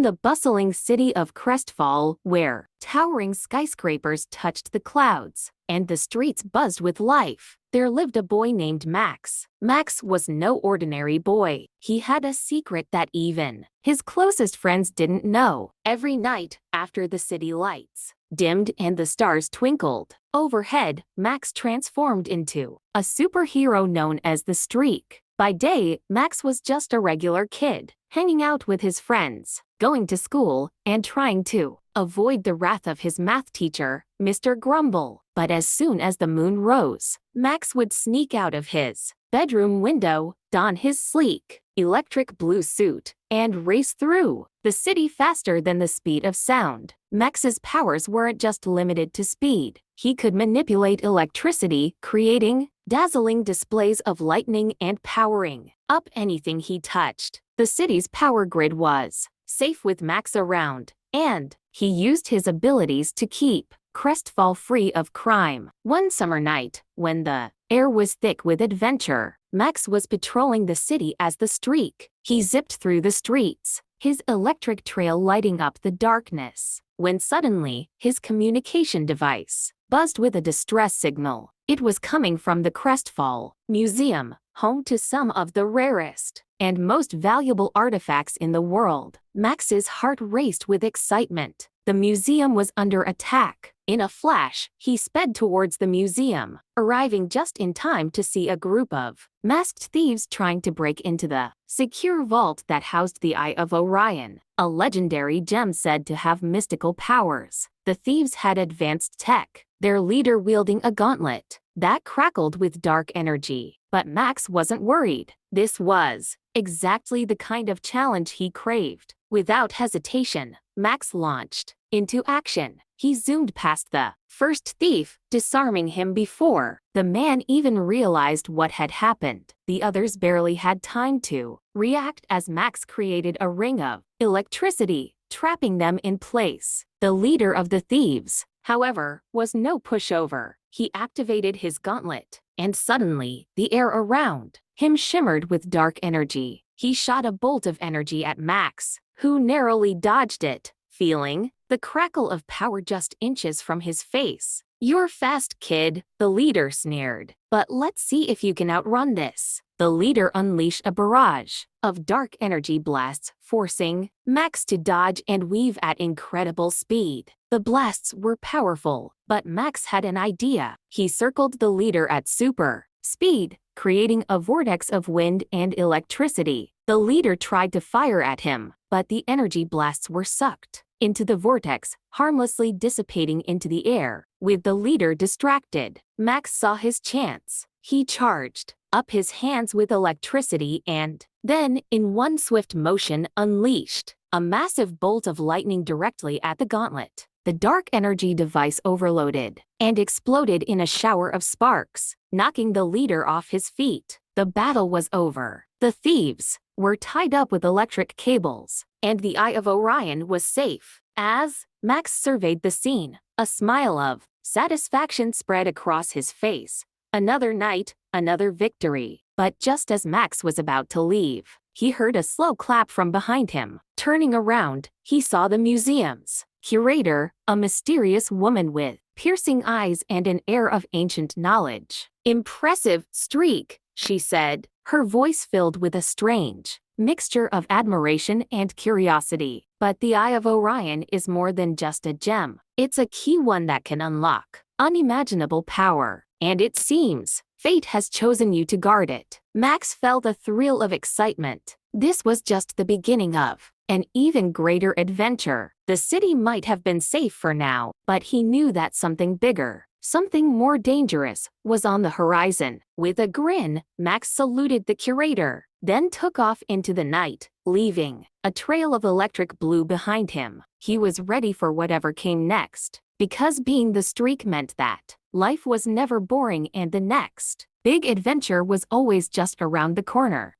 the bustling city of Crestfall, where towering skyscrapers touched the clouds, and the streets buzzed with life, there lived a boy named Max. Max was no ordinary boy. He had a secret that even his closest friends didn't know. Every night, after the city lights dimmed and the stars twinkled overhead, Max transformed into a superhero known as the Streak. By day, Max was just a regular kid, hanging out with his friends, going to school, and trying to avoid the wrath of his math teacher, Mr. Grumble. But as soon as the moon rose, Max would sneak out of his bedroom window, don his sleek, electric blue suit, and race through the city faster than the speed of sound. Max's powers weren't just limited to speed. He could manipulate electricity, creating dazzling displays of lightning and powering up anything he touched. The city's power grid was safe with Max around, and he used his abilities to keep Crestfall free of crime. One summer night, when the air was thick with adventure, Max was patrolling the city as the Streak. He zipped through the streets, his electric trail lighting up the darkness, when suddenly, his communication device buzzed with a distress signal. It was coming from the Crestfall Museum, home to some of the rarest and most valuable artifacts in the world. Max's heart raced with excitement. The museum was under attack. In a flash, he sped towards the museum, arriving just in time to see a group of masked thieves trying to break into the secure vault that housed the Eye of Orion, a legendary gem said to have mystical powers. The thieves had advanced tech, their leader wielding a gauntlet that crackled with dark energy. But Max wasn't worried. This was exactly the kind of challenge he craved. Without hesitation, Max launched into action. He zoomed past the first thief, disarming him before the man even realized what had happened. The others barely had time to react as Max created a ring of electricity, trapping them in place. The leader of the thieves, however, was no pushover. He activated his gauntlet, and suddenly, the air around him shimmered with dark energy. He shot a bolt of energy at Max, who narrowly dodged it, feeling the crackle of power just inches from his face. "You're fast, kid," the leader sneered. "But let's see if you can outrun this." The leader unleashed a barrage of dark energy blasts, forcing Max to dodge and weave at incredible speed. The blasts were powerful, but Max had an idea. He circled the leader at super speed, creating a vortex of wind and electricity. The leader tried to fire at him, but the energy blasts were sucked into the vortex, harmlessly dissipating into the air. With the leader distracted, Max saw his chance. He charged up his hands with electricity and then, in one swift motion, unleashed a massive bolt of lightning directly at the gauntlet. The dark energy device overloaded and exploded in a shower of sparks, knocking the leader off his feet. The battle was over. The thieves were tied up with electric cables, and the Eye of Orion was safe. As Max surveyed the scene, a smile of satisfaction spread across his face. Another night, another victory. But just as Max was about to leave, he heard a slow clap from behind him. Turning around, he saw the museum's curator, a mysterious woman with piercing eyes and an air of ancient knowledge. "Impressive, Streak," she said, her voice filled with a strange mixture of admiration and curiosity. "But the Eye of Orion is more than just a gem. It's a key one that can unlock unimaginable power, and it seems fate has chosen you to guard it." Max felt a thrill of excitement. This was just the beginning of an even greater adventure. The city might have been safe for now, but he knew that something bigger, something more dangerous, was on the horizon. With a grin, Max saluted the curator, then took off into the night, leaving a trail of electric blue behind him. He was ready for whatever came next, because being the Streak meant that life was never boring and the next big adventure was always just around the corner.